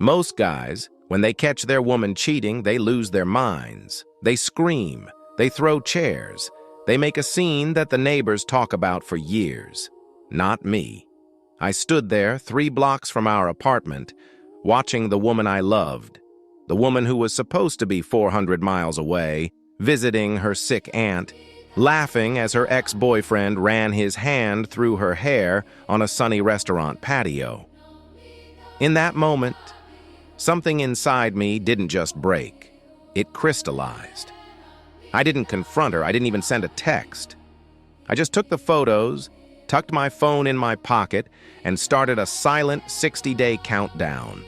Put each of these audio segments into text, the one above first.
Most guys, when they catch their woman cheating, they lose their minds. They scream, they throw chairs, they make a scene that the neighbors talk about for years. Not me. I stood there 3 blocks from our apartment, watching the woman I loved, the woman who was supposed to be 400 miles away, visiting her sick aunt, laughing as her ex-boyfriend ran his hand through her hair on a sunny restaurant patio. In that moment, something inside me didn't just break, it crystallized. I didn't confront her, I didn't even send a text. I just took the photos, tucked my phone in my pocket, and started a silent 60-day countdown.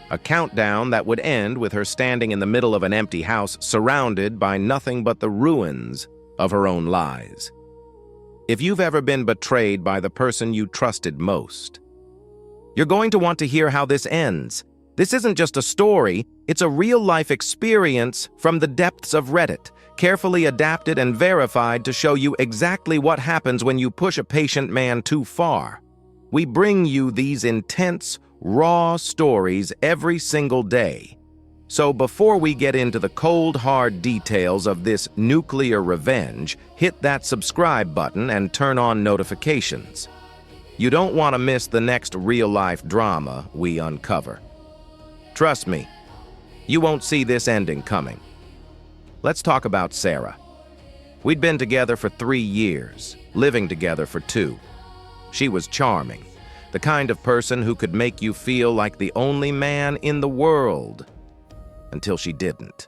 A countdown that would end with her standing in the middle of an empty house surrounded by nothing but the ruins of her own lies. If you've ever been betrayed by the person you trusted most, you're going to want to hear how this ends. This isn't just a story, it's a real-life experience from the depths of Reddit, carefully adapted and verified to show you exactly what happens when you push a patient man too far. We bring you these intense, raw stories every single day. So before we get into the cold, hard details of this nuclear revenge, hit that subscribe button and turn on notifications. You don't want to miss the next real-life drama we uncover. Trust me, you won't see this ending coming. Let's talk about Sarah. We'd been together for 3 years, living together for 2. She was charming, the kind of person who could make you feel like the only man in the world, until she didn't.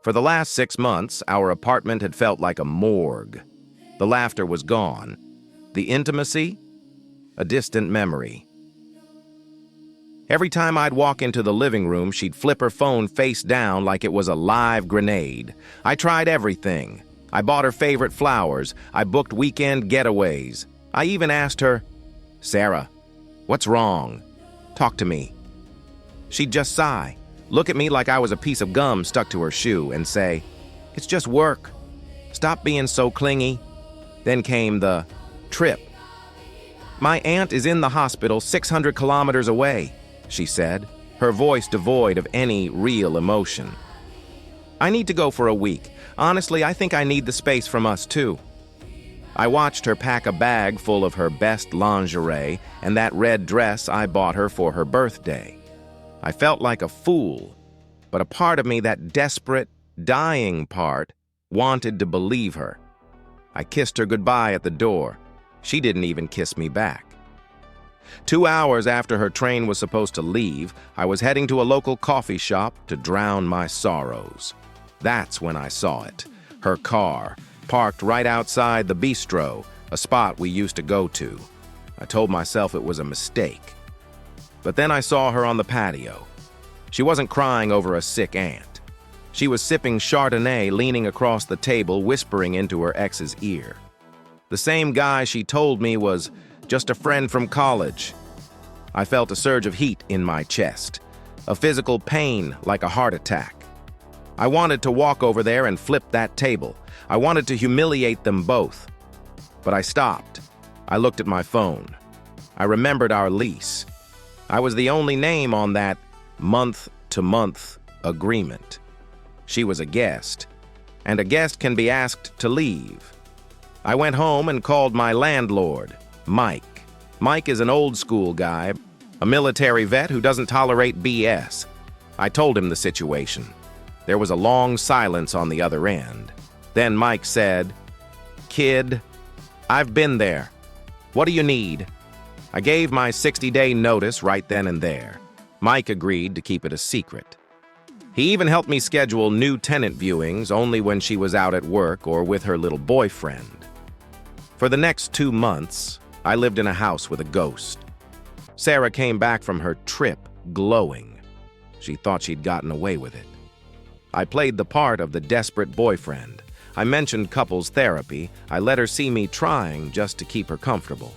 For the last 6 months, our apartment had felt like a morgue. The laughter was gone. The intimacy, a distant memory. Every time I'd walk into the living room, she'd flip her phone face down like it was a live grenade. I tried everything. I bought her favorite flowers. I booked weekend getaways. I even asked her, "Sarah, what's wrong? Talk to me." She'd just sigh, look at me like I was a piece of gum stuck to her shoe, and say, "It's just work. Stop being so clingy." Then came the trip. "My aunt is in the hospital 600 kilometers away," she said, her voice devoid of any real emotion. "I need to go for a week. Honestly, I think I need the space from us too." I watched her pack a bag full of her best lingerie and that red dress I bought her for her birthday. I felt like a fool, but a part of me, that desperate, dying part, wanted to believe her. I kissed her goodbye at the door. She didn't even kiss me back. 2 hours after her train was supposed to leave, I was heading to a local coffee shop to drown my sorrows. That's when I saw it. Her car, parked right outside the bistro, a spot we used to go to. I told myself it was a mistake. But then I saw her on the patio. She wasn't crying over a sick aunt. She was sipping Chardonnay, leaning across the table, whispering into her ex's ear. The same guy she told me was just a friend from college. I felt a surge of heat in my chest, a physical pain like a heart attack. I wanted to walk over there and flip that table. I wanted to humiliate them both. But I stopped. I looked at my phone. I remembered our lease. I was the only name on that month-to-month agreement. She was a guest, and a guest can be asked to leave. I went home and called my landlord, Mike. Mike is an old-school guy, a military vet who doesn't tolerate BS. I told him the situation. There was a long silence on the other end. Then Mike said, "Kid, I've been there. What do you need?" I gave my 60-day notice right then and there. Mike agreed to keep it a secret. He even helped me schedule new tenant viewings only when she was out at work or with her little boyfriend. For the next 2 months, I lived in a house with a ghost. Sarah came back from her trip glowing. She thought she'd gotten away with it. I played the part of the desperate boyfriend. I mentioned couples therapy. I let her see me trying just to keep her comfortable.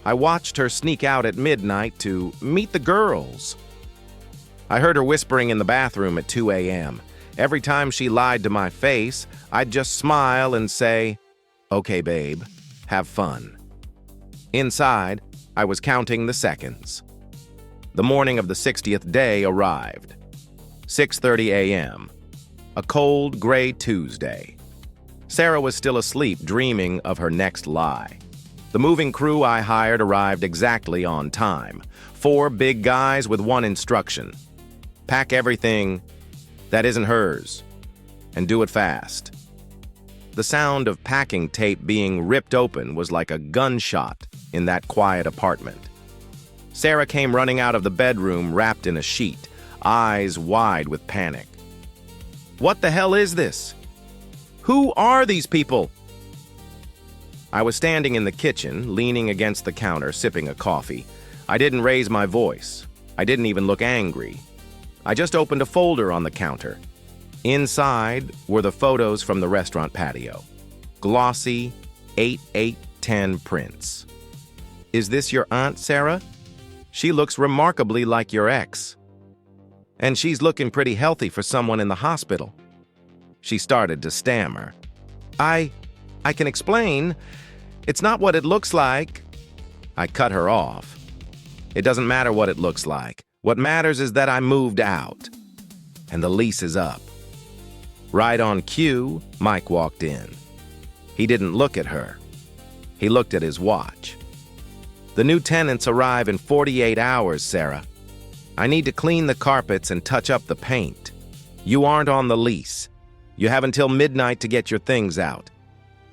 I watched her sneak out at midnight to meet the girls. I heard her whispering in the bathroom at 2 a.m. Every time she lied to my face, I'd just smile and say, "Okay, babe, have fun." Inside, I was counting the seconds. The morning of the 60th day arrived. 6:30 a.m. A cold, gray Tuesday. Sarah was still asleep, dreaming of her next lie. The moving crew I hired arrived exactly on time. 4 big guys with one instruction: pack everything that isn't hers, and do it fast. The sound of packing tape being ripped open was like a gunshot in that quiet apartment. Sarah came running out of the bedroom wrapped in a sheet, eyes wide with panic. "What the hell is this? Who are these people?" I was standing in the kitchen, leaning against the counter, sipping a coffee. I didn't raise my voice. I didn't even look angry. I just opened a folder on the counter. Inside were the photos from the restaurant patio. Glossy 8/8/10 prints. "Is this your aunt, Sarah? She looks remarkably like your ex. And she's looking pretty healthy for someone in the hospital." She started to stammer. I can explain. It's not what it looks like." I cut her off. "It doesn't matter what it looks like. What matters is that I moved out. And the lease is up." Right on cue, Mike walked in. He didn't look at her. He looked at his watch. "The new tenants arrive in 48 hours, Sarah. I need to clean the carpets and touch up the paint. You aren't on the lease. You have until midnight to get your things out.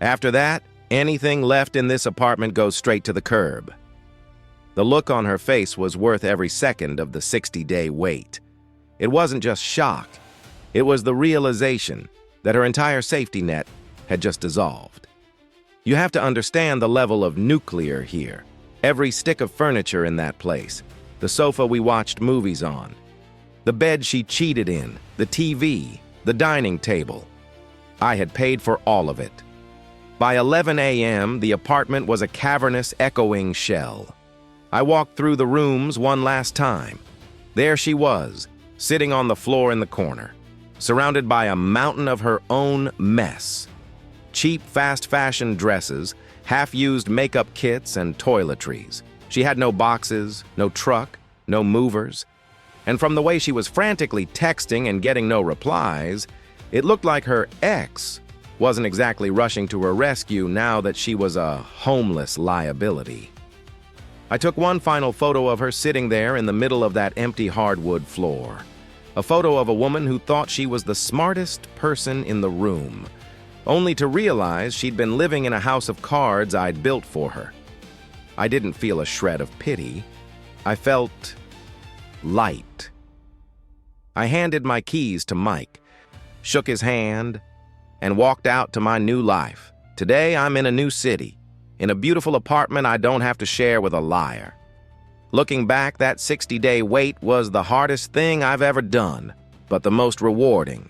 After that, anything left in this apartment goes straight to the curb." The look on her face was worth every second of the 60-day wait. It wasn't just shock. It was the realization that her entire safety net had just dissolved. You have to understand the level of nuclear here. Every stick of furniture in that place, the sofa we watched movies on, the bed she cheated in, the TV, the dining table. I had paid for all of it. By 11 a.m., the apartment was a cavernous, echoing shell. I walked through the rooms one last time. There she was, sitting on the floor in the corner, surrounded by a mountain of her own mess. Cheap, fast-fashion dresses, half-used makeup kits, and toiletries. She had no boxes, no truck, no movers. And from the way she was frantically texting and getting no replies, it looked like her ex wasn't exactly rushing to her rescue now that she was a homeless liability. I took one final photo of her sitting there in the middle of that empty hardwood floor. A photo of a woman who thought she was the smartest person in the room, only to realize she'd been living in a house of cards I'd built for her. I didn't feel a shred of pity. I felt light. I handed my keys to Mike, shook his hand, and walked out to my new life. Today, I'm in a new city, in a beautiful apartment I don't have to share with a liar. Looking back, that 60-day wait was the hardest thing I've ever done, but the most rewarding.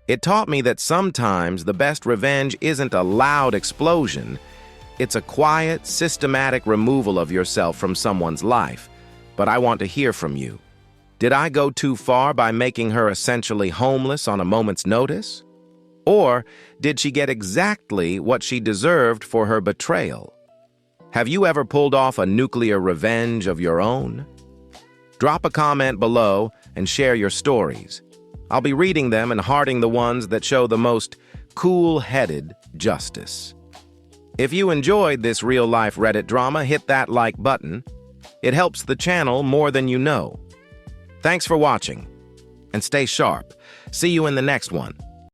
It taught me that sometimes the best revenge isn't a loud explosion. It's a quiet, systematic removal of yourself from someone's life. But I want to hear from you. Did I go too far by making her essentially homeless on a moment's notice? Or did she get exactly what she deserved for her betrayal? Have you ever pulled off a nuclear revenge of your own? Drop a comment below and share your stories. I'll be reading them and hearting the ones that show the most cool-headed justice. If you enjoyed this real-life Reddit drama, hit that like button. It helps the channel more than you know. Thanks for watching, and stay sharp. See you in the next one.